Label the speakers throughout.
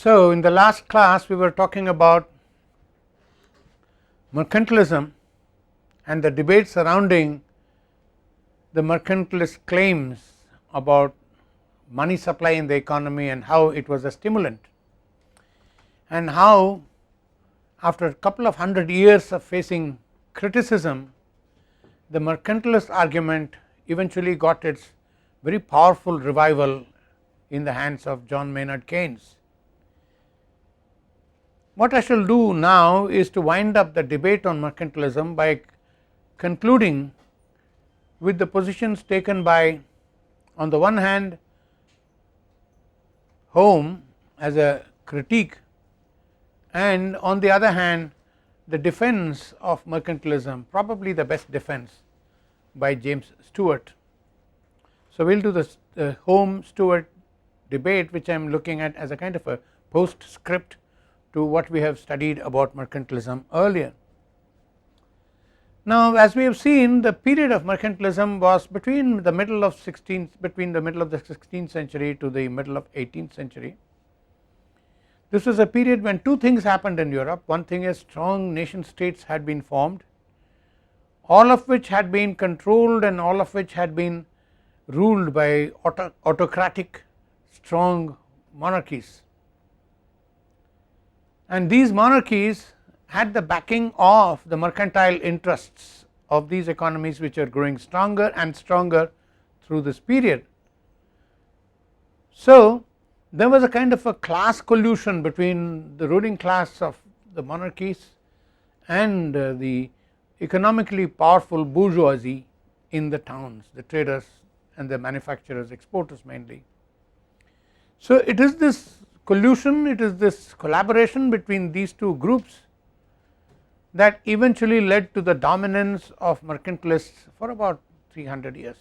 Speaker 1: So, in the last class we were talking about mercantilism and the debate surrounding the mercantilist claims about money supply in the economy and how it was a stimulant, and how after a couple of 100 years of facing criticism, the mercantilist argument eventually got its very powerful revival in the hands of John Maynard Keynes. What I shall do now is to wind up the debate on mercantilism by concluding with the positions taken by, on the one hand, Home as a critique, and on the other hand the defense of mercantilism, probably the best defense, by James Stewart. So, we will do the Home Stewart debate, which I am looking at as a kind of a postscript to what we have studied about mercantilism earlier. Now, as we have seen, the period of mercantilism was between the middle of the 16th century to the middle of 18th century. This was a period when two things happened in Europe. One thing is, strong nation states had been formed, all of which had been controlled and all of which had been ruled by autocratic strong monarchies, and these monarchies had the backing of the mercantile interests of these economies, which are growing stronger and stronger through this period. So, there was a kind of a class collusion between the ruling class of the monarchies and the economically powerful bourgeoisie in the towns, the traders and the manufacturers, exporters mainly. So, it is this collusion, it is this collaboration between these two groups that eventually led to the dominance of mercantilists for about 300 years.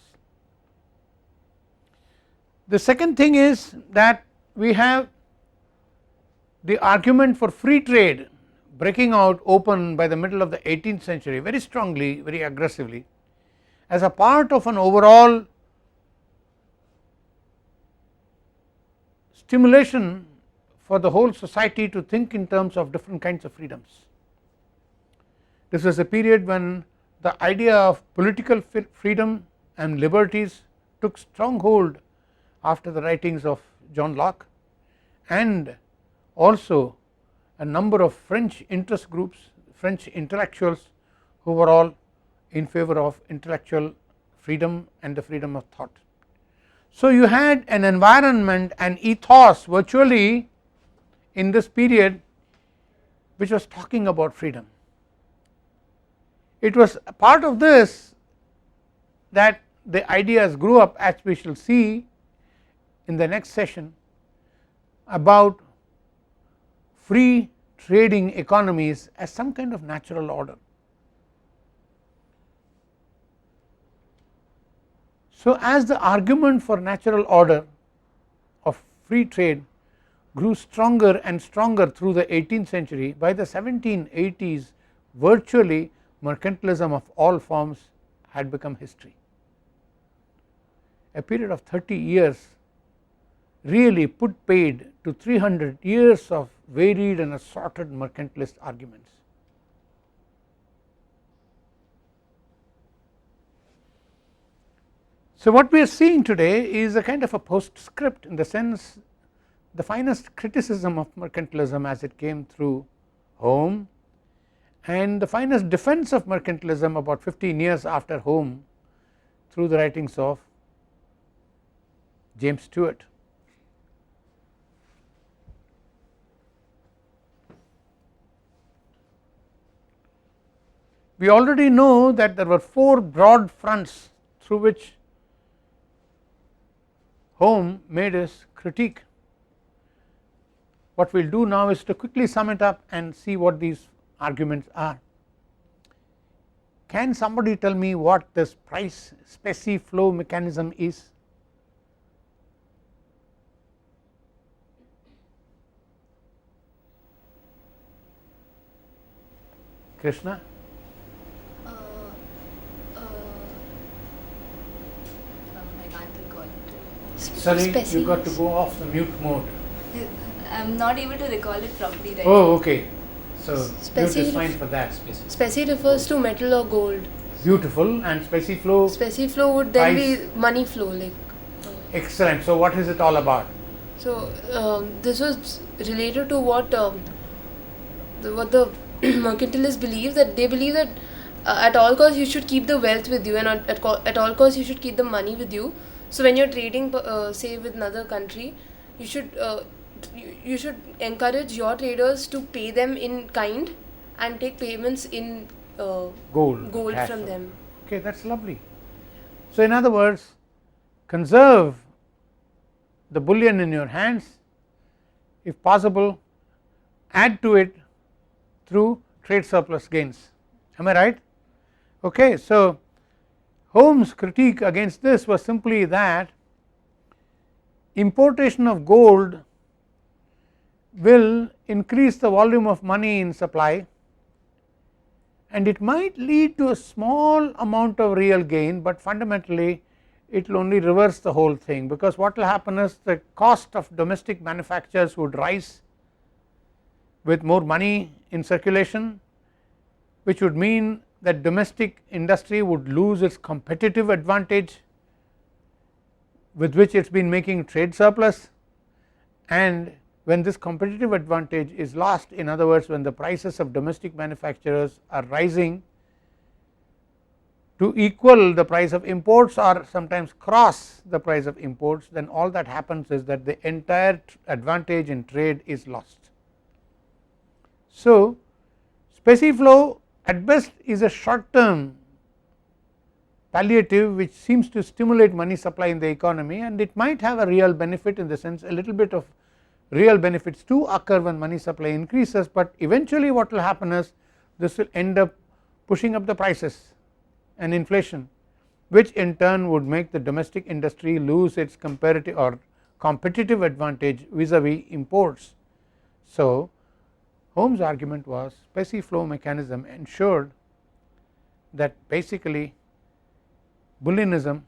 Speaker 1: The second thing is that we have the argument for free trade breaking out open by the middle of the 18th century very strongly, very aggressively, as a part of an overall stimulation for the whole society to think in terms of different kinds of freedoms. This was a period when the idea of political freedom and liberties took strong hold after the writings of John Locke, and also a number of French interest groups, French intellectuals, who were all in favor of intellectual freedom and the freedom of thought. So, you had an environment and ethos virtually in this period which was talking about freedom. It was a part of this that the ideas grew up, as we shall see in the next session, about free trading economies as some kind of natural order. So, as the argument for natural order of free trade grew stronger and stronger through the 18th century, by the 1780s virtually mercantilism of all forms had become history. A period of 30 years really put paid to 300 years of varied and assorted mercantilist arguments. So, what we are seeing today is a kind of a postscript, in the sense the finest criticism of mercantilism as it came through Home, and the finest defense of mercantilism about 15 years after Home through the writings of James Stewart. We already know that there were four broad fronts through which Home made his critique. What we will do now is to quickly sum it up and see what these arguments are. Can somebody tell me what this price specie flow mechanism is? Krishna?
Speaker 2: I can't recall it.
Speaker 1: Sorry, you got to go off the mute mode.
Speaker 2: I'm not able to recall it properly right
Speaker 1: Oh,
Speaker 2: now.
Speaker 1: okay. So
Speaker 3: Specie
Speaker 1: is fine for that.
Speaker 3: Specie refers to metal or gold.
Speaker 1: Beautiful. And specie flow.
Speaker 3: Specie flow would then
Speaker 1: Price.
Speaker 3: be money flow, like.
Speaker 1: Excellent. So what is it all about?
Speaker 3: So this was related to what the mercantilists believe, that they believe that at all costs you should keep the wealth with you, and at all costs you should keep the money with you. So when you're trading, say with another country, you should you should encourage your traders to pay them in kind and take payments in
Speaker 1: Gold.
Speaker 3: gold
Speaker 1: cash
Speaker 3: from
Speaker 1: flow.
Speaker 3: them.
Speaker 1: Okay, that's lovely. So in other words, conserve the bullion in your hands, if possible add to it through trade surplus gains. Am I right? Okay, so Holmes' critique against this was simply that importation of gold will increase the volume of money in supply, and it might lead to a small amount of real gain, but fundamentally it will only reverse the whole thing, because what will happen is the cost of domestic manufacturers would rise with more money in circulation, which would mean that domestic industry would lose its competitive advantage with which it has been making trade surplus, and when this competitive advantage is lost, in other words when the prices of domestic manufacturers are rising to equal the price of imports or sometimes cross the price of imports, then all that happens is that the entire advantage in trade is lost. So specie flow at best is a short term palliative which seems to stimulate money supply in the economy, and it might have a real benefit, in the sense a little bit of real benefits do occur when money supply increases, but eventually what will happen is this will end up pushing up the prices and inflation, which in turn would make the domestic industry lose its comparative or competitive advantage vis-a-vis imports. So Holmes' argument was specie flow mechanism ensured that basically bullionism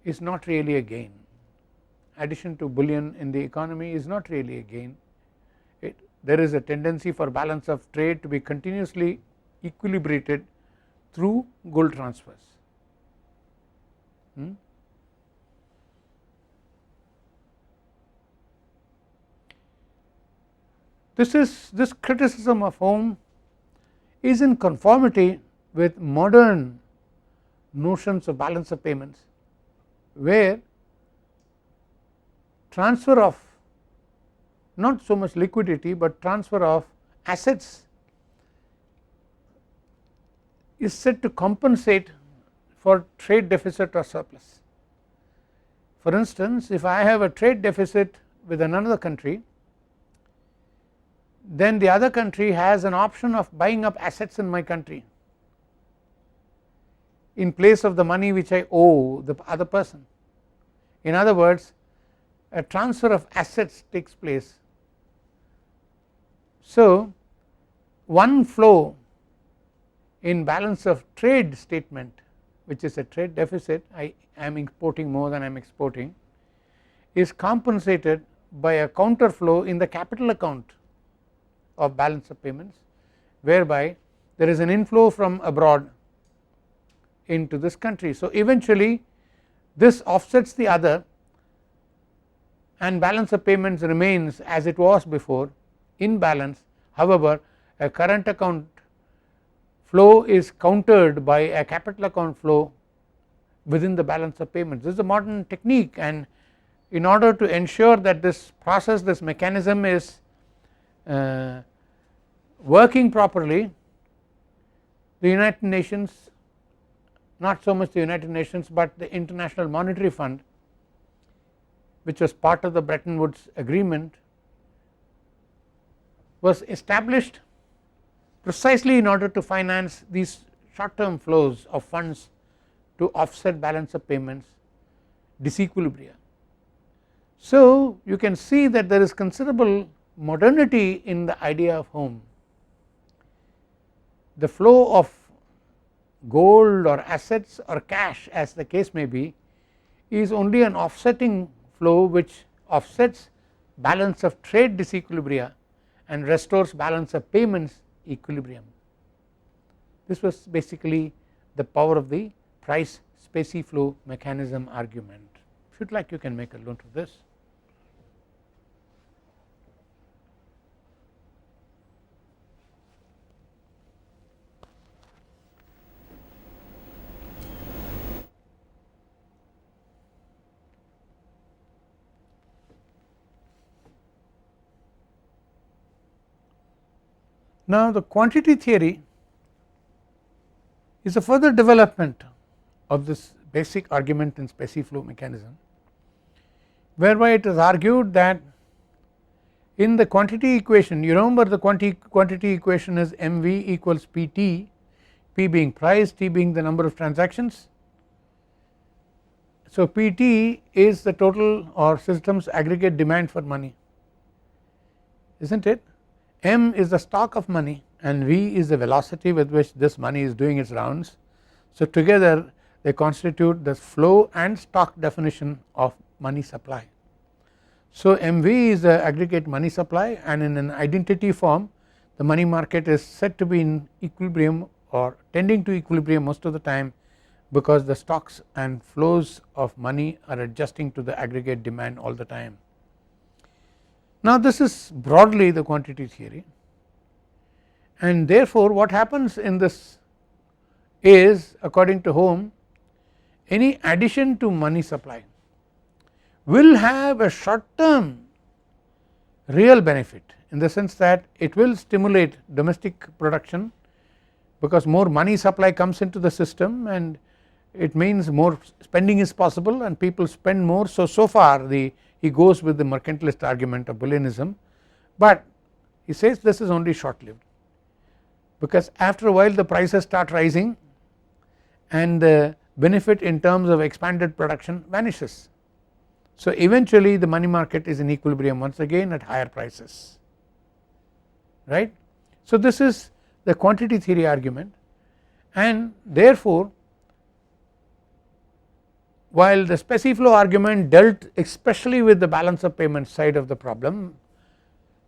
Speaker 1: is not really a gain. Addition to bullion in the economy is not really a gain. There is a tendency for balance of trade to be continuously equilibrated through gold transfers. This criticism of Holmes is in conformity with modern notions of balance of payments, where transfer of not so much liquidity, but transfer of assets is said to compensate for trade deficit or surplus. For instance, if I have a trade deficit with another country, then the other country has an option of buying up assets in my country in place of the money which I owe the other person. In other words, a transfer of assets takes place. So one flow in balance of trade statement, which is a trade deficit, I am importing more than I am exporting, is compensated by a counter flow in the capital account of balance of payments, whereby there is an inflow from abroad into this country. So eventually this offsets the other, and balance of payments remains as it was before in balance. However, a current account flow is countered by a capital account flow within the balance of payments. This is a modern technique, and in order to ensure that this process, this mechanism is working properly, the United Nations, not so much the United Nations, but the International Monetary Fund, which was part of the Bretton Woods agreement, was established precisely in order to finance these short term flows of funds to offset balance of payments disequilibria. So you can see that there is considerable modernity in the idea of Holmes. The flow of gold or assets or cash, as the case may be, is only an offsetting flow which offsets balance of trade disequilibria and restores balance of payments equilibrium. This was basically the power of the price specie flow mechanism argument. If you would like, you can make a note of this. Now, the quantity theory is a further development of this basic argument in specie flow mechanism, whereby it is argued that in the quantity equation, you remember the quantity equation is mv equals pt, p being price, t being the number of transactions. So, pt is the total or system's aggregate demand for money, is not it? M is the stock of money and V is the velocity with which this money is doing its rounds. So, together they constitute the flow and stock definition of money supply. So, MV is the aggregate money supply, and in an identity form the money market is said to be in equilibrium or tending to equilibrium most of the time, because the stocks and flows of money are adjusting to the aggregate demand all the time. Now, this is broadly the quantity theory, and therefore, what happens in this is, according to Holm, any addition to money supply will have a short term real benefit, in the sense that it will stimulate domestic production, because more money supply comes into the system and it means more spending is possible and people spend more. So far he goes with the mercantilist argument of Booleanism, but he says this is only short lived, because after a while the prices start rising and the benefit in terms of expanded production vanishes. So, eventually the money market is in equilibrium once again at higher prices, right. So, this is the quantity theory argument, and therefore, while the specie flow argument dealt especially with the balance of payments side of the problem,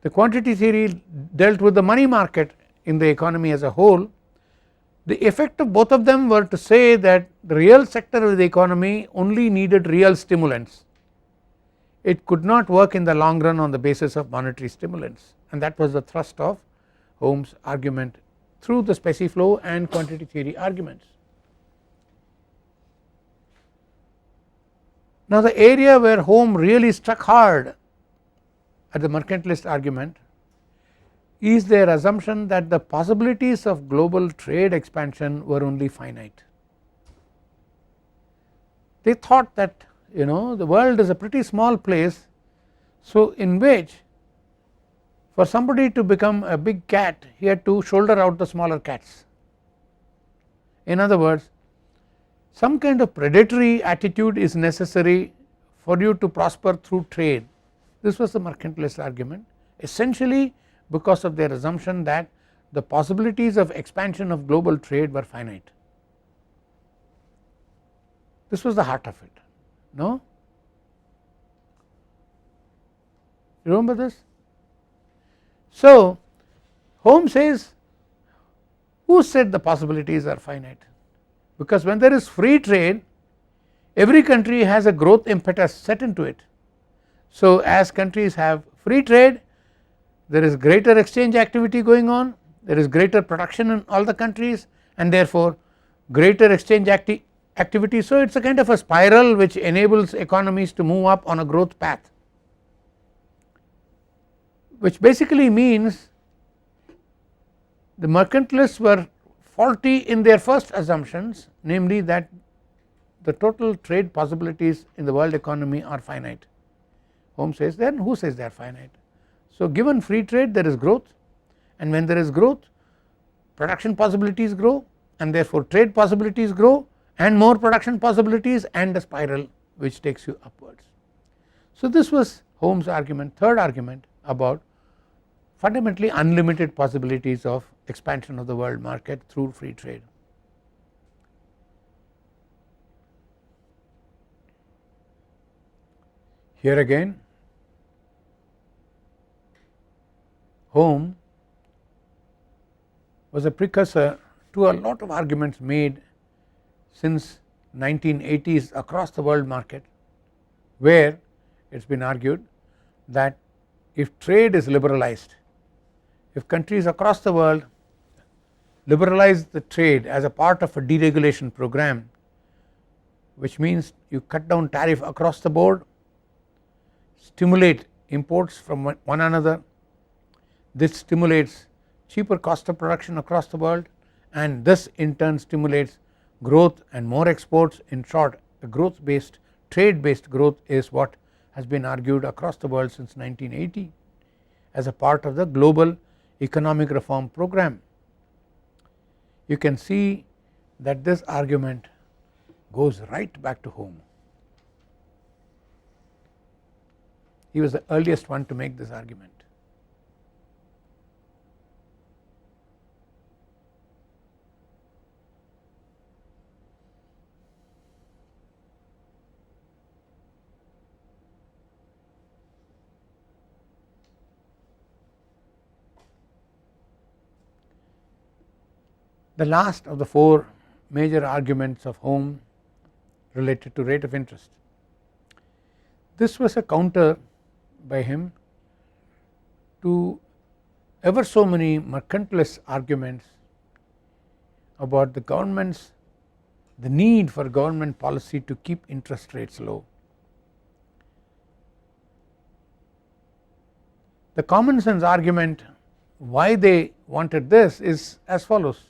Speaker 1: the quantity theory dealt with the money market in the economy as a whole. The effect of both of them were to say that the real sector of the economy only needed real stimulants, it could not work in the long run on the basis of monetary stimulants, and that was the thrust of Holmes' argument through the specie flow and quantity theory arguments. Now, the area where Holmes really struck hard at the mercantilist argument is their assumption that the possibilities of global trade expansion were only finite. They thought that the world is a pretty small place, so in which for somebody to become a big cat he had to shoulder out the smaller cats. In other words, some kind of predatory attitude is necessary for you to prosper through trade. This was the mercantilist argument, essentially because of their assumption that the possibilities of expansion of global trade were finite. This was the heart of it, no? Remember this? So, Holmes says, who said the possibilities are finite? Because when there is free trade, every country has a growth impetus set into it. So, as countries have free trade, there is greater exchange activity going on, there is greater production in all the countries, and therefore greater exchange activity. So, it is a kind of a spiral which enables economies to move up on a growth path, which basically means the mercantilists were faulty in their first assumptions, namely that the total trade possibilities in the world economy are finite. Holmes says, then who says they are finite? So, given free trade there is growth, and when there is growth production possibilities grow, and therefore trade possibilities grow, and more production possibilities, and a spiral which takes you upwards. So, this was Holmes' argument, third argument about fundamentally unlimited possibilities of expansion of the world market through free trade. Here again Home was a precursor to a lot of arguments made since 1980s across the world market, where it has been argued that if trade is liberalized, if countries across the world liberalize the trade as a part of a deregulation program, which means you cut down tariff across the board, stimulate imports from one another, this stimulates cheaper cost of production across the world, and this in turn stimulates growth and more exports. In short, a growth based, trade based growth is what has been argued across the world since 1980 as a part of the global economic reform program. You can see that this argument goes right back to Home. He was the earliest one to make this argument. The last of the four major arguments of Home related to rate of interest. This was a counter by him to ever so many mercantilist arguments about the need for government policy to keep interest rates low. The common sense argument why they wanted this is as follows: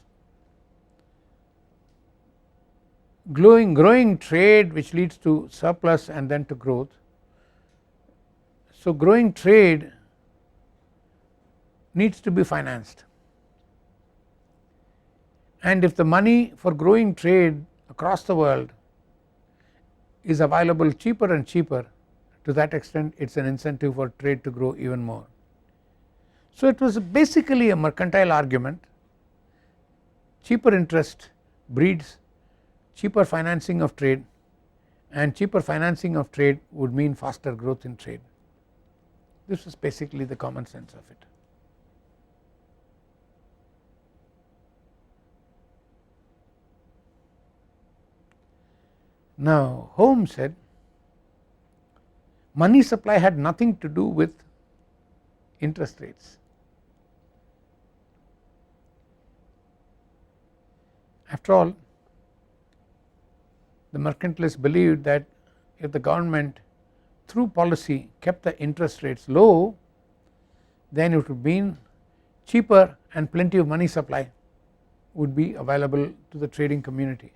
Speaker 1: growing trade, which leads to surplus and then to growth. So growing trade needs to be financed, and if the money for growing trade across the world is available cheaper and cheaper, to that extent it is an incentive for trade to grow even more. So it was basically a mercantile argument. Cheaper interest breeds cheaper financing of trade, and cheaper financing of trade would mean faster growth in trade. This was basically the common sense of it. Now Home said money supply had nothing to do with interest rates. After all, the mercantilists believed that if the government through policy kept the interest rates low, then it would mean cheaper and plenty of money supply would be available to the trading community.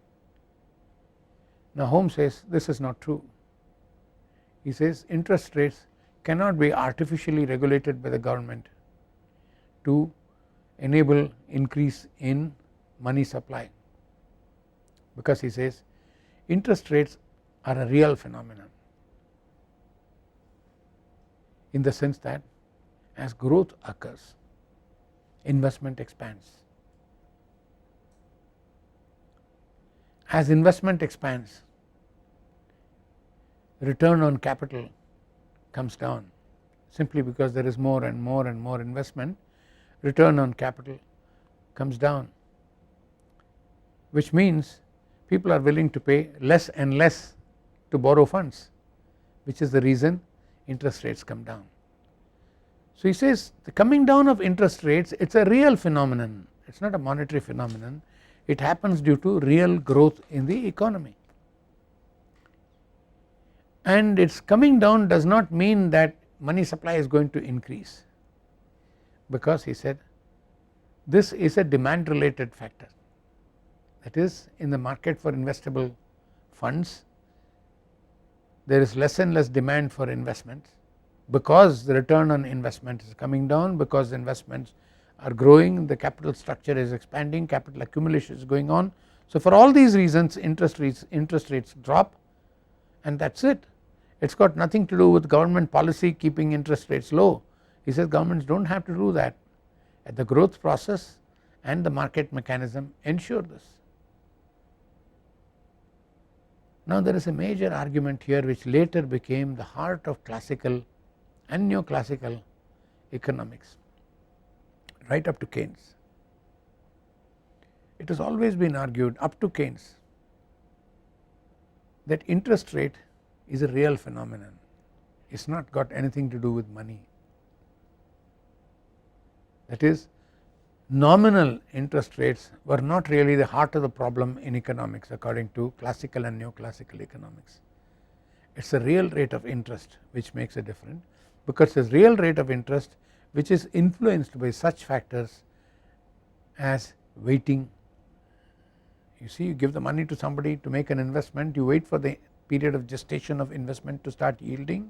Speaker 1: Now Home says this is not true. He says interest rates cannot be artificially regulated by the government to enable increase in money supply, because he says interest rates are a real phenomenon, in the sense that as growth occurs, investment expands. As investment expands, return on capital comes down, simply because there is more and more and more investment. Return on capital comes down, which means people are willing to pay less and less to borrow funds, which is the reason interest rates come down. So he says the coming down of interest rates, it is a real phenomenon, it is not a monetary phenomenon, it happens due to real growth in the economy. And its coming down does not mean that money supply is going to increase, because he said this is a demand related factor. That is, in the market for investable funds there is less and less demand for investments, because the return on investment is coming down, because investments are growing, the capital structure is expanding, capital accumulation is going on. So for all these reasons interest rates drop, and that is it. It has got nothing to do with government policy keeping interest rates low. He says governments do not have to do that, the growth process and the market mechanism ensure this. Now there is a major argument here which later became the heart of classical and neoclassical economics. right up to Keynes. It has always been argued up to Keynes that interest rate is a real phenomenon, it is not got anything to do with money. That is, nominal interest rates were not really the heart of the problem in economics according to classical and neoclassical economics. It is a real rate of interest which makes a difference, because the real rate of interest which is influenced by such factors as waiting. You see, you give the money to somebody to make an investment, you wait for the period of gestation of investment to start yielding.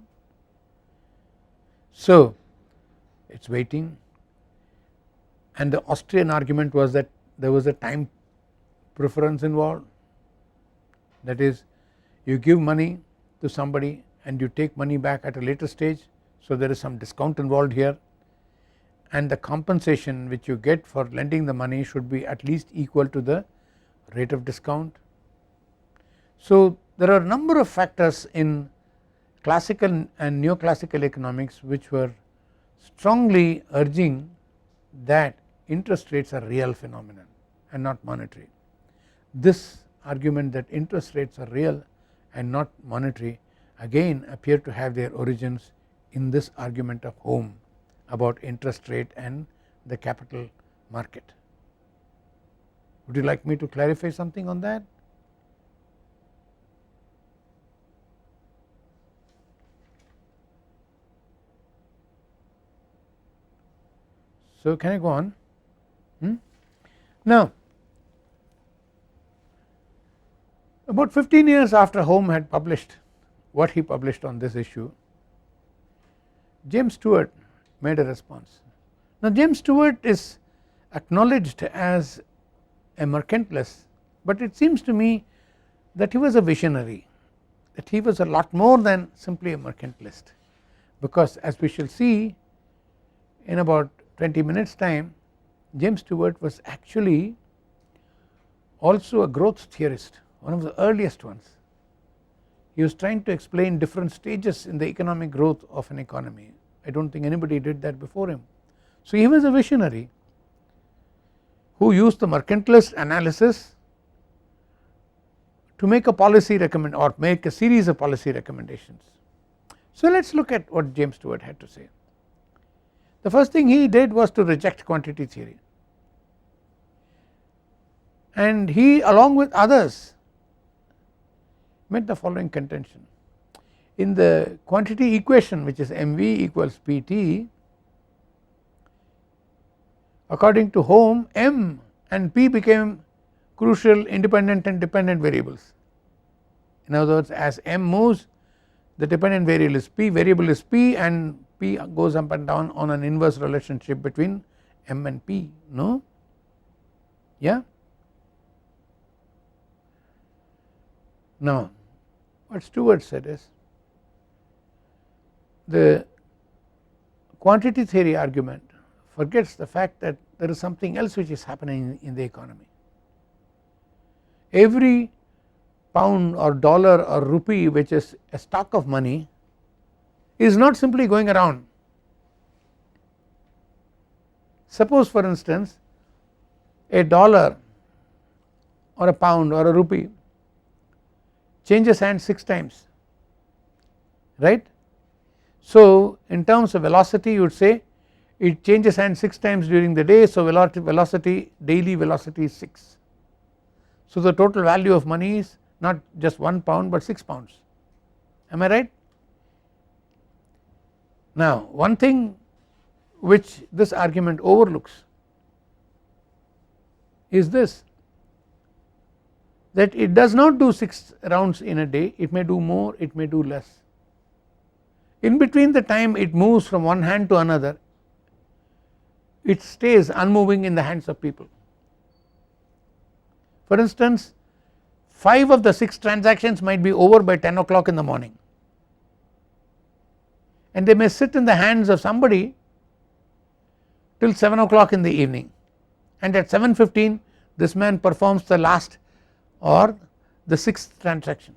Speaker 1: So it is waiting, and the Austrian argument was that there was a time preference involved, that is, you give money to somebody and you take money back at a later stage, so there is some discount involved here, and the compensation which you get for lending the money should be at least equal to the rate of discount. So there are a number of factors in classical and neoclassical economics which were strongly urging that interest rates are real phenomenon and not monetary. This argument that interest rates are real and not monetary again appear to have their origins in this argument of Home about interest rate and the capital market. Would you like me to clarify something on that? So can I go on? Now about 15 years after Home had published what he published on this issue, James Stewart made a response. Now James Stewart is acknowledged as a mercantilist, but it seems to me that he was a visionary, that he was a lot more than simply a mercantilist, because as we shall see in about 20 minutes time, James Stewart was actually also a growth theorist, one of the earliest ones. He was trying to explain different stages in the economic growth of an economy. I do not think anybody did that before him. So he was a visionary who used the mercantilist analysis to make a policy recommend or make a series of policy recommendations. So let us look at what James Stewart had to say. The first thing he did was to reject quantity theory, and he along with others made the following contention. In the quantity equation, which is MV equals PT, according to Home, M and P became crucial independent and dependent variables. In other words, as M moves, the dependent variable is P, and P goes up and down on an inverse relationship between M and P. No? Yeah? Now what Stewart said is, the quantity theory argument forgets the fact that there is something else which is happening in the economy. Every pound or dollar or rupee which is a stock of money is not simply going around. Suppose for instance a dollar or a pound or a rupee changes hands 6 times, right. So in terms of velocity you would say it changes hands 6 times during the day, so velocity daily velocity is 6. So the total value of money is not just 1 pound but 6 pounds, am I right? Now one thing which this argument overlooks is this, that it does not do 6 rounds in a day, it may do more, it may do less. In between the time it moves from one hand to another, it stays unmoving in the hands of people. For instance, 5 of the 6 transactions might be over by 10 o'clock in the morning, and they may sit in the hands of somebody till 7 o'clock in the evening, and at 7:15 this man performs the last or the 6th transaction.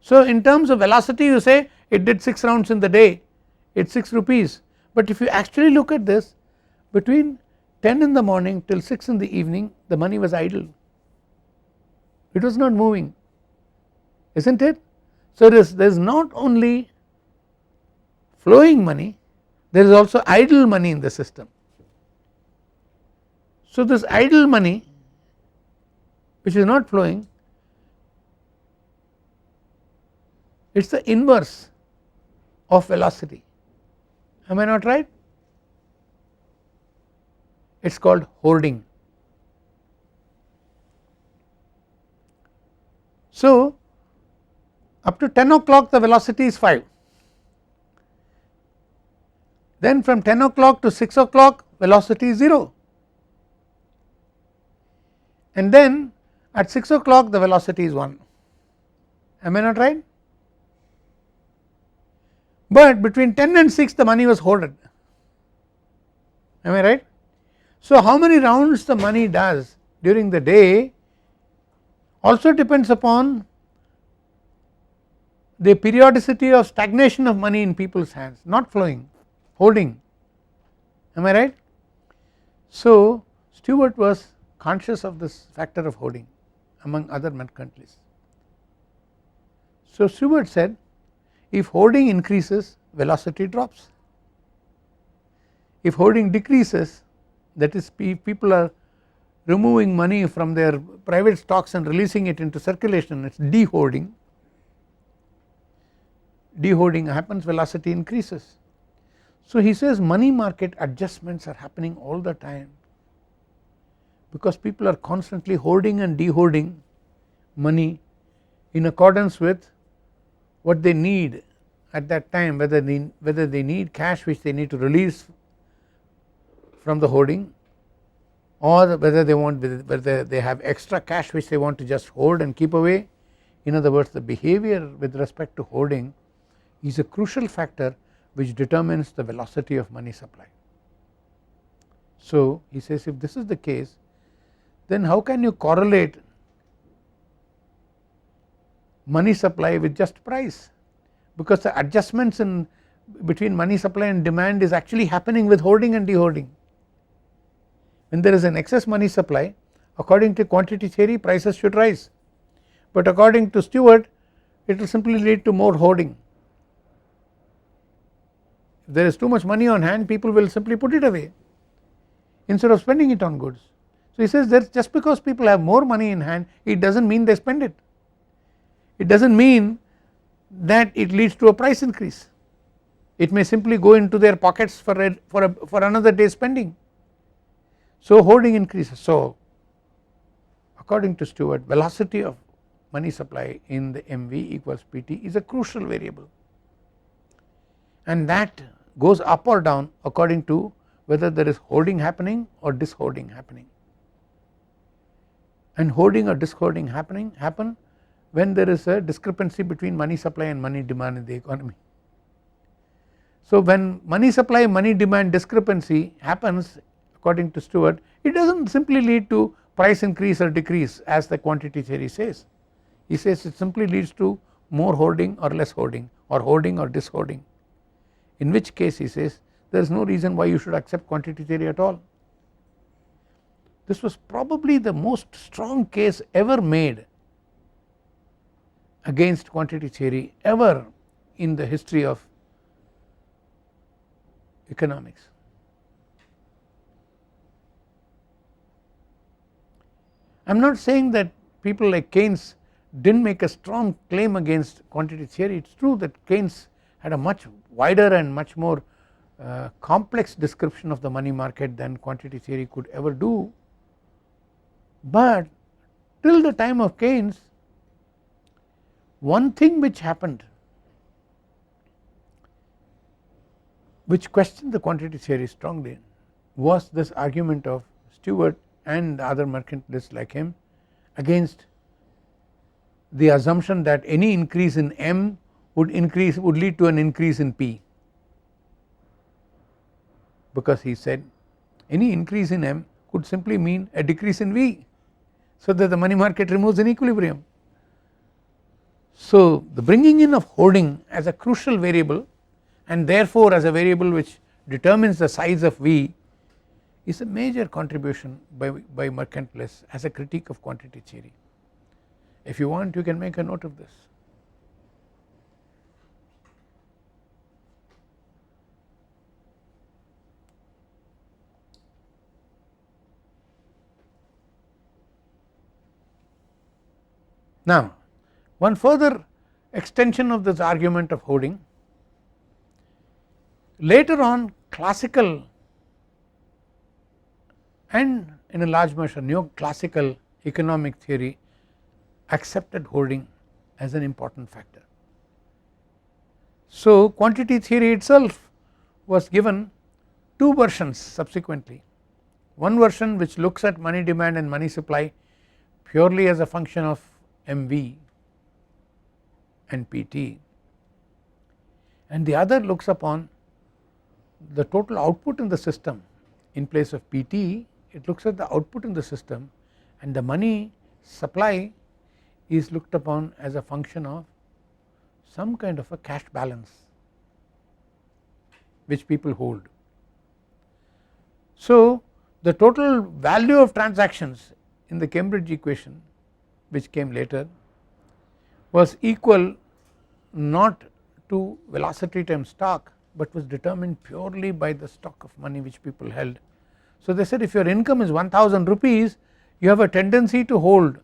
Speaker 1: So in terms of velocity you say it did 6 rounds in the day, it is 6 rupees, but if you actually look at this, between 10 in the morning till 6 in the evening the money was idle, it was not moving, is not it. So there is not only flowing money, there is also idle money in the system. So this idle money which is not flowing, it is the inverse of velocity, am I not right? It is called hoarding. So up to 10 o'clock the velocity is 5, then from 10 o'clock to 6 o'clock velocity is 0, and then at 6 o'clock the velocity is 1, am I not right? But between 10 and 6 the money was hoarded, am I right? So how many rounds the money does during the day also depends upon the periodicity of stagnation of money in people's hands, not flowing, holding, am I right? So Stewart was conscious of this factor of hoarding among other mercantilists. So Stewart said, if hoarding increases velocity drops, if hoarding decreases, that is people are removing money from their private stocks and releasing it into circulation, it is de-hoarding. De-hoarding happens, velocity increases. So he says money market adjustments are happening all the time because people are constantly hoarding and de-hoarding money in accordance with what they need at that time, whether they need cash which they need to release from the hoarding, or whether they have extra cash which they want to just hold and keep away. In other words, the behavior with respect to hoarding is a crucial factor which determines the velocity of money supply. So he says, if this is the case, then how can you correlate money supply with just price, because the adjustments in between money supply and demand is actually happening with hoarding and de-hoarding. When there is an excess money supply, according to quantity theory prices should rise, but according to Stewart it will simply lead to more hoarding. If there is too much money on hand, people will simply put it away instead of spending it on goods. So he says that just because people have more money in hand, it does not mean they spend it, it does not mean that it leads to a price increase, it may simply go into their pockets for another day's spending. So hoarding increases. So according to Stewart, velocity of money supply in the MV equals PT is a crucial variable, and that goes up or down according to whether there is hoarding happening or dishoarding happening, and hoarding or dishoarding happen when there is a discrepancy between money supply and money demand in the economy. So when money supply money demand discrepancy happens, according to Stewart, it does not simply lead to price increase or decrease as the quantity theory says. He says it simply leads to more hoarding or less hoarding, or hoarding or dishoarding, in which case he says there is no reason why you should accept quantity theory at all. This was probably the most strong case ever made against quantity theory ever in the history of economics. I am not saying that people like Keynes did not make a strong claim against quantity theory. It is true that Keynes had a much wider and much more complex description of the money market than quantity theory could ever do, but till the time of Keynes, one thing which happened which questioned the quantity theory strongly was this argument of Stewart and other mercantilists like him against the assumption that any increase in M would lead to an increase in P, because he said any increase in M could simply mean a decrease in V, so that the money market removes an equilibrium. So the bringing in of hoarding as a crucial variable, and therefore as a variable which determines the size of V, is a major contribution by mercantilists as a critique of quantity theory. If you want, you can make a note of this. Now, one further extension of this argument of hoarding, later on classical and in a large measure neoclassical economic theory accepted hoarding as an important factor. So, quantity theory itself was given two versions subsequently, one version which looks at money demand and money supply purely as a function of MV and PT, and the other looks upon the total output in the system in place of PT. It looks at the output in the system, and the money supply is looked upon as a function of some kind of a cash balance which people hold. So, the total value of transactions in the Cambridge equation, which came later, was equal not to velocity times stock, but was determined purely by the stock of money which people held. So, they said if your income is 1000 rupees, you have a tendency to hold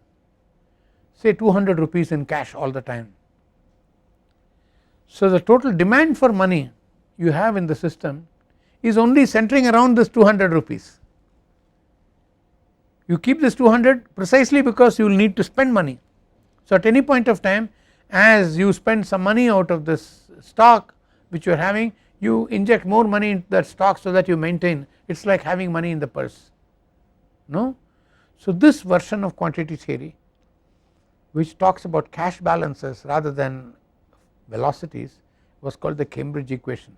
Speaker 1: say 200 rupees in cash all the time. So, the total demand for money you have in the system is only centering around this 200 rupees. You keep this 200 precisely because you will need to spend money. So, at any point of time, as you spend some money out of this stock which you are having, you inject more money into that stock so that you maintain. It is like having money in the purse, no. So, this version of quantity theory which talks about cash balances rather than velocities was called the Cambridge equation,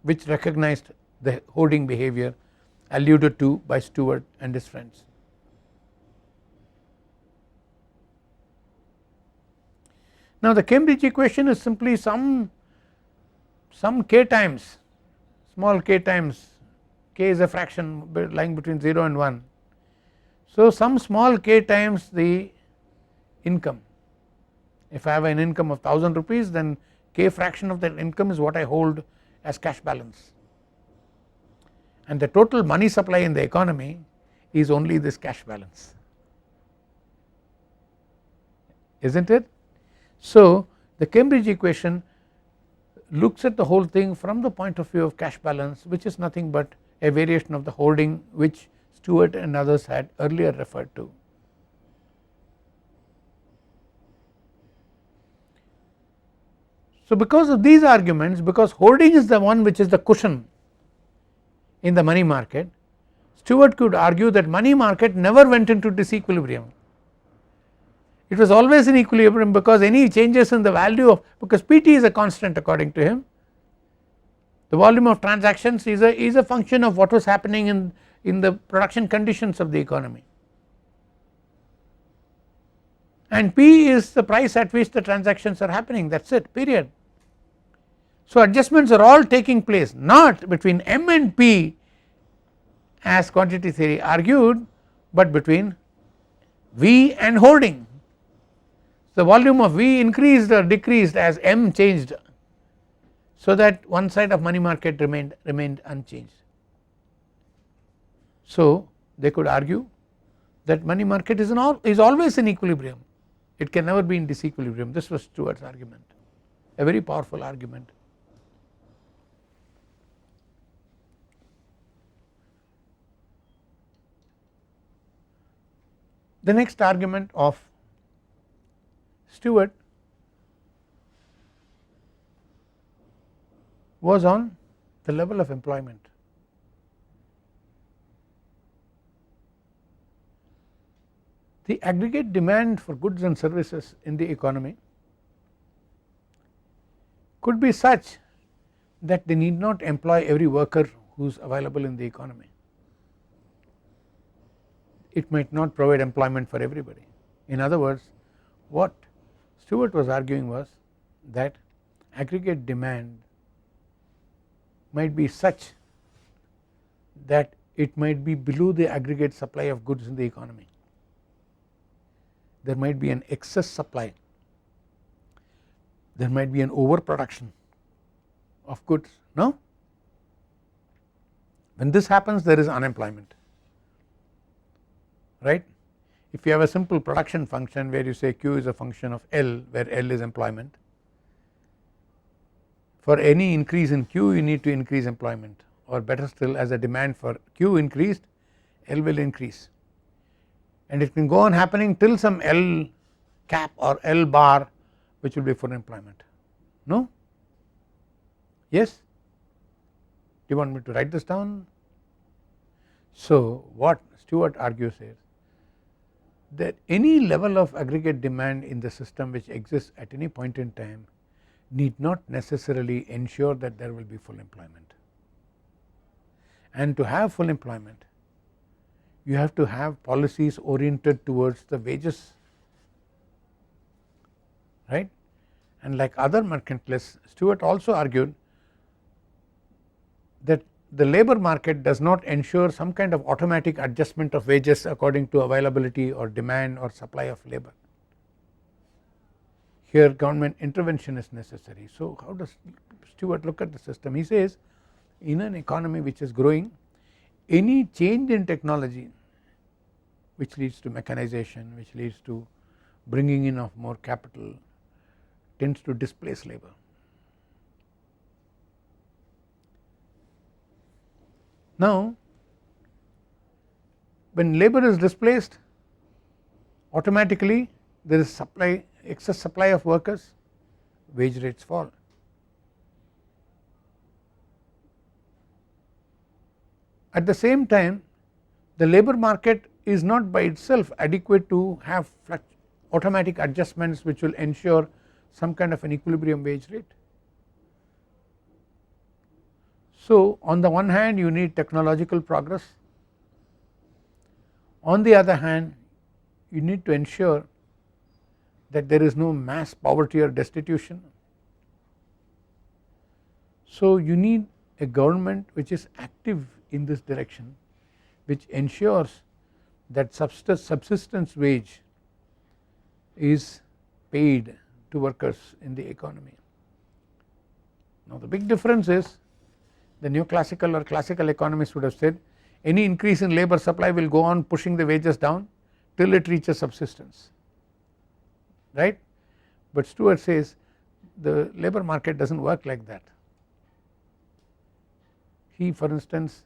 Speaker 1: which recognized the hoarding behavior alluded to by Stewart and his friends. Now, the Cambridge equation is simply some k times, small k times, k is a fraction lying between 0 and 1. So, some small k times the income. If I have an income of 1000 rupees, then k fraction of that income is what I hold as cash balance, and the total money supply in the economy is only this cash balance, is not it. So, the Cambridge equation looks at the whole thing from the point of view of cash balance, which is nothing but a variation of the hoarding which Stewart and others had earlier referred to. So, because of these arguments, because hoarding is the one which is the cushion in the money market, Stewart could argue that money market never went into disequilibrium. It was always in equilibrium because any changes in the value of, because PT is a constant according to him, the volume of transactions is a function of what was happening in the production conditions of the economy, and P is the price at which the transactions are happening, that is it, period. So, adjustments are all taking place not between M and P as quantity theory argued, but between V and hoarding. The volume of V increased or decreased as M changed, so that one side of money market remained unchanged. So, they could argue that money market is always in equilibrium, it can never be in disequilibrium. This was Stewart's argument, a very powerful argument. The next argument of Stewart was on the level of employment. The aggregate demand for goods and services in the economy could be such that they need not employ every worker who is available in the economy. It might not provide employment for everybody. In other words, what Stewart was arguing was that aggregate demand might be such that it might be below the aggregate supply of goods in the economy. There might be an excess supply, there might be an overproduction of goods. No? When this happens, there is unemployment, right. If you have a simple production function where you say Q is a function of L, where L is employment, for any increase in Q you need to increase employment, or better still, as the demand for Q increased, L will increase, and it can go on happening till some L cap or L bar, which will be full employment. No? Yes? Do you want me to write this down? So what Stewart argues is that any level of aggregate demand in the system which exists at any point in time need not necessarily ensure that there will be full employment, and to have full employment you have to have policies oriented towards the wages, right. And like other mercantilists, Stewart also argued that the labor market does not ensure some kind of automatic adjustment of wages according to availability or demand or supply of labor. Here government intervention is necessary. So how does Stewart look at the system? He says in an economy which is growing, any change in technology which leads to mechanization, which leads to bringing in of more capital, tends to displace labor. Now when labor is displaced, automatically there is supply, excess supply of workers, wage rates fall. At the same time, the labor market is not by itself adequate to have automatic adjustments which will ensure some kind of an equilibrium wage rate. So on the one hand you need technological progress, on the other hand you need to ensure that there is no mass poverty or destitution. So you need a government which is active in this direction, which ensures that subsistence wage is paid to workers in the economy. Now the big difference is the neoclassical or classical economists would have said any increase in labor supply will go on pushing the wages down till it reaches subsistence, right. But Stewart says the labor market does not work like that. He for instance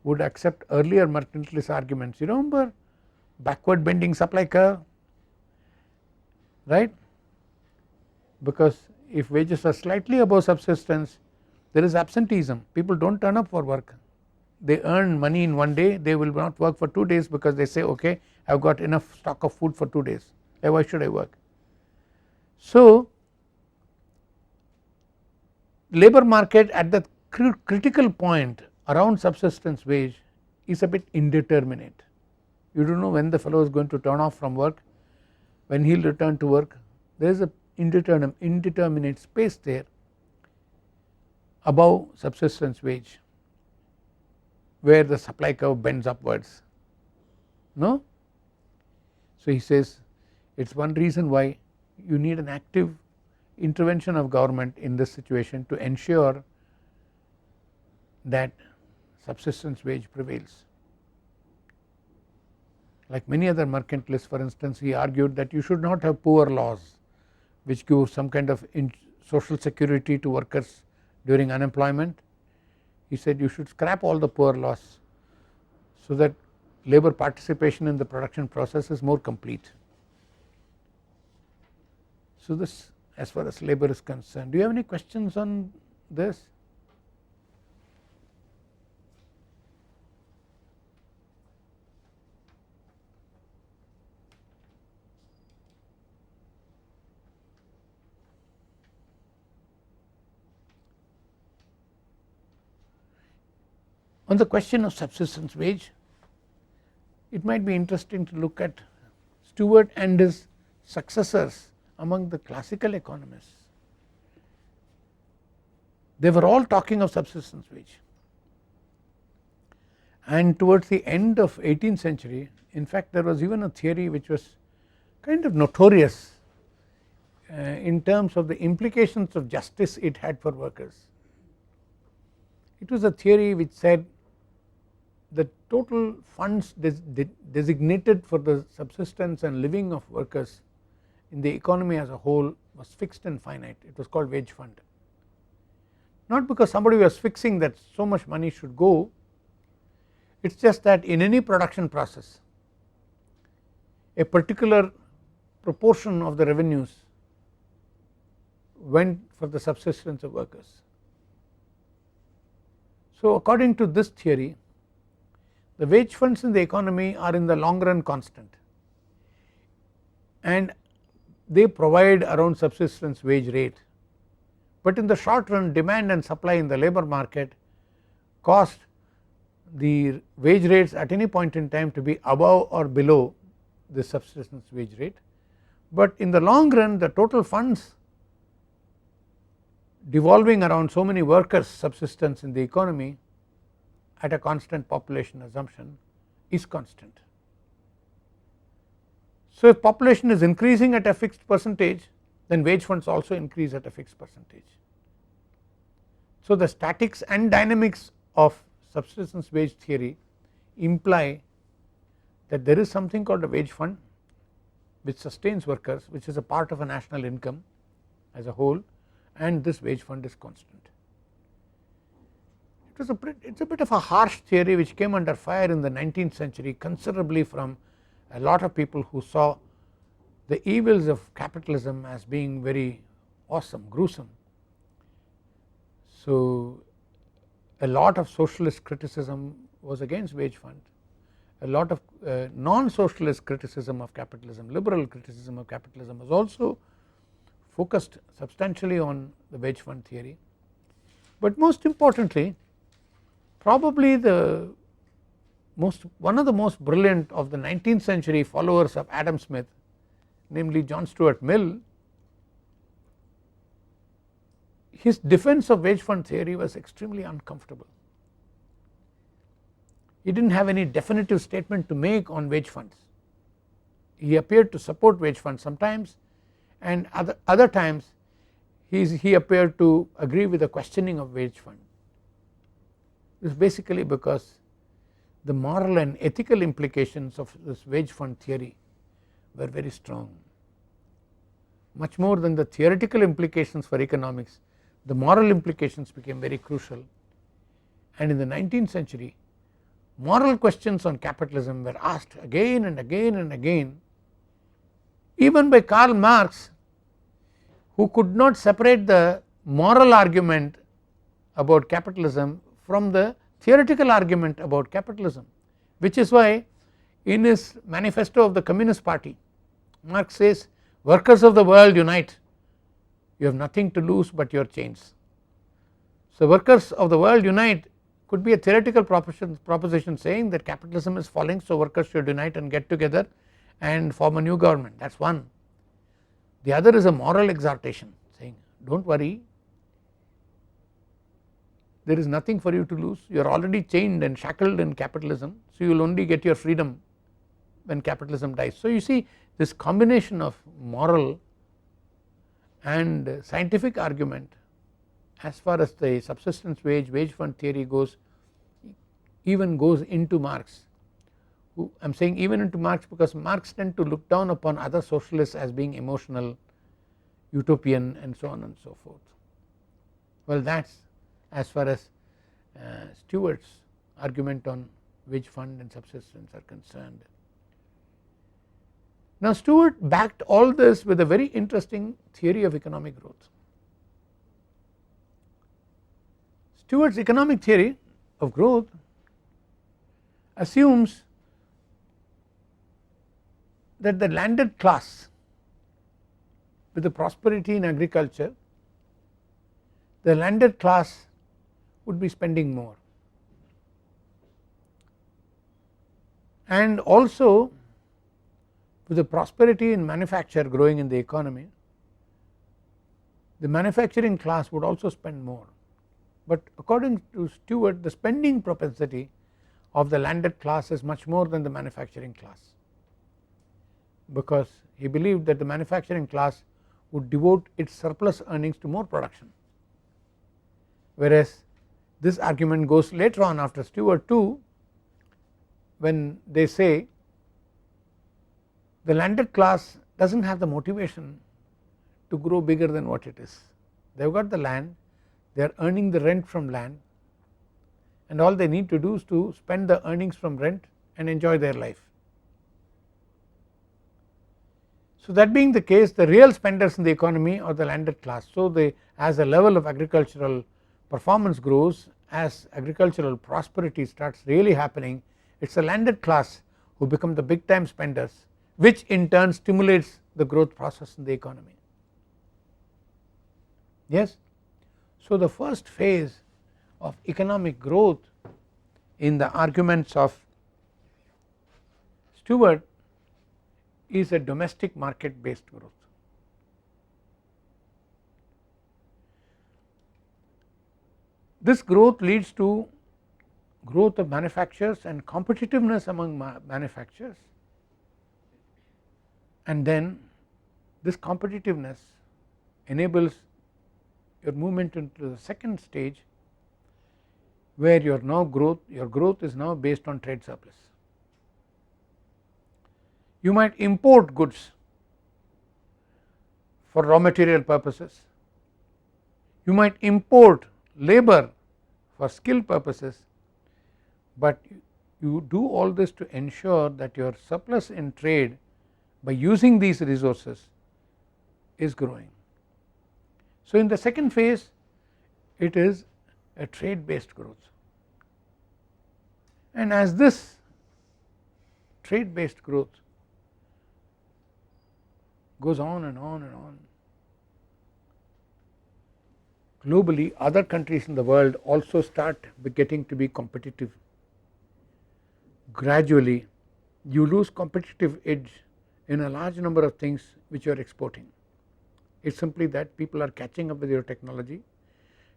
Speaker 1: would accept earlier mercantilist arguments, you remember backward bending supply curve, right, because if wages are slightly above subsistence there is absenteeism, people do not turn up for work, they earn money in one day, they will not work for 2 days because they say okay I have got enough stock of food for 2 days, why should I work. So labor market at the critical point around subsistence wage is a bit indeterminate, you do not know when the fellow is going to turn off from work, when he will return to work, there is a indeterminate space there above subsistence wage where the supply curve bends upwards, no. So he says it is one reason why you need an active intervention of government in this situation to ensure that subsistence wage prevails. Like many other mercantilists, for instance, he argued that you should not have poor laws which give some kind of social security to workers during unemployment. He said you should scrap all the poor laws so that labor participation in the production process is more complete. So this as far as labor is concerned. Do you have any questions on this? On the question of subsistence wage, it might be interesting to look at Stewart and his successors among the classical economists. they were all talking of subsistence wage, and towards the end of 18th century, in fact there was even a theory which was kind of notorious in terms of the implications of justice it had for workers. It was a theory which said the total funds designated for the subsistence and living of workers in the economy as a whole was fixed and finite. It was called wage fund, not because somebody was fixing that so much money should go, it is just that in any production process a particular proportion of the revenues went for the subsistence of workers. So according to this theory, the wage funds in the economy are in the long run constant, and they provide around subsistence wage rate, but in the short run demand and supply in the labor market cause the wage rates at any point in time to be above or below the subsistence wage rate, but in the long run the total funds devolving around so many workers subsistence in the economy at a constant population assumption is constant. So if population is increasing at a fixed percentage, then wage funds also increase at a fixed percentage. So the statics and dynamics of subsistence wage theory imply that there is something called a wage fund which sustains workers, which is a part of a national income as a whole, and this wage fund is constant. It is a bit of a harsh theory which came under fire in the 19th century considerably from a lot of people who saw the evils of capitalism as being very awesome, gruesome. So a lot of socialist criticism was against wage fund, a lot of non-socialist criticism of capitalism, liberal criticism of capitalism was also focused substantially on the wage fund theory. But most importantly, probably one of the most brilliant of the 19th century followers of Adam Smith, namely John Stuart Mill, his defense of wage fund theory was extremely uncomfortable. He did not have any definitive statement to make on wage funds. He appeared to support wage funds sometimes, and other times he appeared to agree with the questioning of wage fund. This is basically because the moral and ethical implications of this wage fund theory were very strong, much more than the theoretical implications for economics. The moral implications became very crucial, and in the 19th century moral questions on capitalism were asked again and again and again, even by Karl Marx, who could not separate the moral argument about capitalism from the theoretical argument about capitalism, which is why in his manifesto of the Communist Party Marx says, workers of the world unite, you have nothing to lose but your chains. So workers of the world unite could be a theoretical proposition saying that capitalism is falling, so workers should unite and get together and form a new government, that is one. The other is a moral exhortation saying, do not worry, there is nothing for you to lose, you are already chained and shackled in capitalism, so you will only get your freedom when capitalism dies. So you see this combination of moral and scientific argument as far as the subsistence wage fund theory goes, even goes into Marx. I am saying even into Marx because Marx tend to look down upon other socialists as being emotional, utopian and so on and so forth. Well, that is as far as Stewart's argument on wage fund and subsistence are concerned. Now Stewart backed all this with a very interesting theory of economic growth. Stewart's economic theory of growth assumes that the landed class with the prosperity in agriculture, the landed class would be spending more, and also with the prosperity in manufacture growing in the economy, the manufacturing class would also spend more. but according to Stewart the spending propensity of the landed class is much more than the manufacturing class, because he believed that the manufacturing class would devote its surplus earnings to more production, whereas this argument goes later on after Stewart too, when they say the landed class does not have the motivation to grow bigger than what it is. They have got the land, they are earning the rent from land, and all they need to do is to spend the earnings from rent and enjoy their life. So that being the case, the real spenders in the economy are the landed class. So they, as the level of agricultural performance grows, as agricultural prosperity starts really happening, it is the landed class who become the big time spenders, which in turn stimulates the growth process in the economy. Yes. So the first phase of economic growth in the arguments of Stewart is a domestic market based growth. This growth leads to growth of manufacturers and competitiveness among manufacturers, and then this competitiveness enables your movement into the second stage, where your growth is now based on trade surplus. You might import goods for raw material purposes, you might import labor for skill purposes, but you do all this to ensure that your surplus in trade by using these resources is growing. So in the second phase it is a trade based growth, and as this trade based growth goes on and on and on, globally other countries in the world also start getting to be competitive. Gradually you lose competitive edge in a large number of things which you are exporting. It is simply that people are catching up with your technology,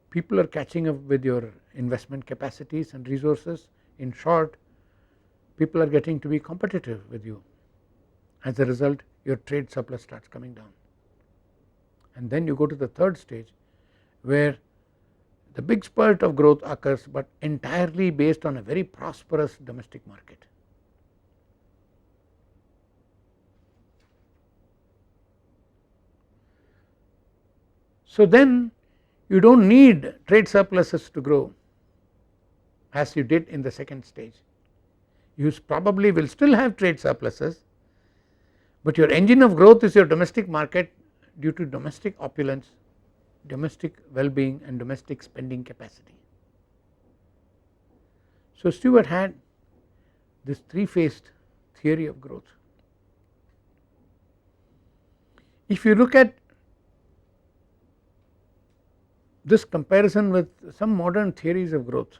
Speaker 1: people are catching up with your investment capacities and resources. In short, people are getting to be competitive with you. As a result, your trade surplus starts coming down, and then you go to the third stage, where the big spurt of growth occurs, but entirely based on a very prosperous domestic market. So then you do not need trade surpluses to grow as you did in the second stage. You probably will still have trade surpluses, but your engine of growth is your domestic market due to domestic opulence, domestic well-being and domestic spending capacity. So Stewart had this three-phased theory of growth. If you look at this comparison with some modern theories of growth,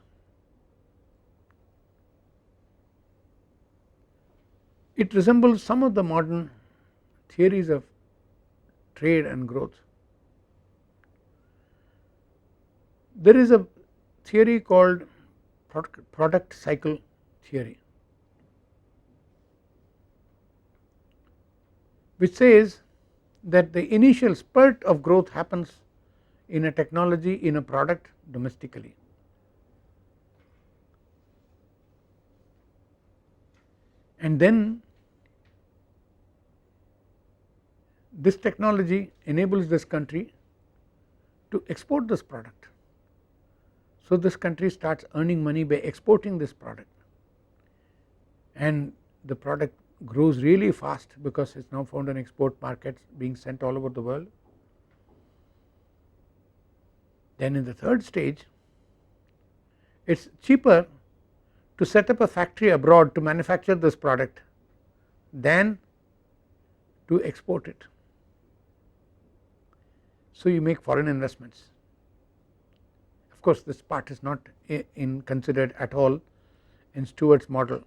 Speaker 1: it resembles some of the modern theories of trade and growth. There is a theory called product cycle theory, which says that the initial spurt of growth happens in a technology, in a product domestically, and then this technology enables this country to export this product. So this country starts earning money by exporting this product, and the product grows really fast because it is now found in export markets being sent all over the world. Then in the third stage, it is cheaper to set up a factory abroad to manufacture this product than to export it. So you make foreign investments. Of course this part is not considered at all in Stewart's model,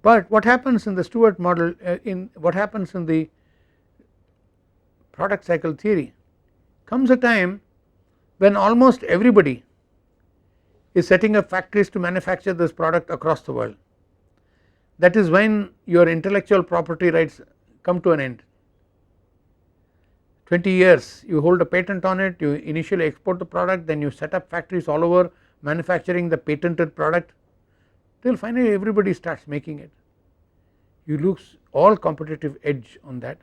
Speaker 1: but what happens in the Stewart model, what happens in the product cycle theory, comes a time when almost everybody is setting up factories to manufacture this product across the world, that is when your intellectual property rights come to an end. 20 years you hold a patent on it, you initially export the product, then you set up factories all over manufacturing the patented product, till finally everybody starts making it, you lose all competitive edge on that.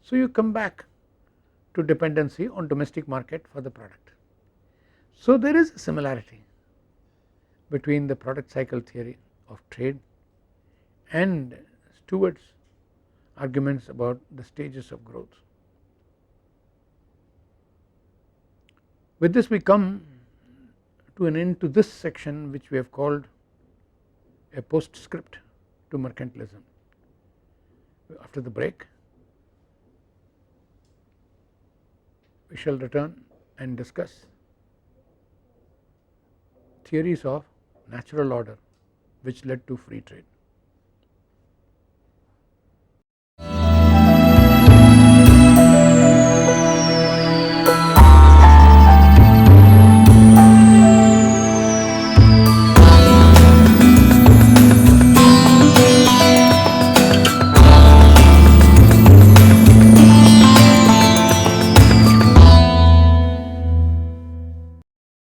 Speaker 1: So you come back to dependency on domestic market for the product. So there is a similarity between the product cycle theory of trade and Stewart's arguments about the stages of growth. With this we come to an end to this section, which we have called a postscript to mercantilism. After the break we shall return and discuss theories of natural order which led to free trade.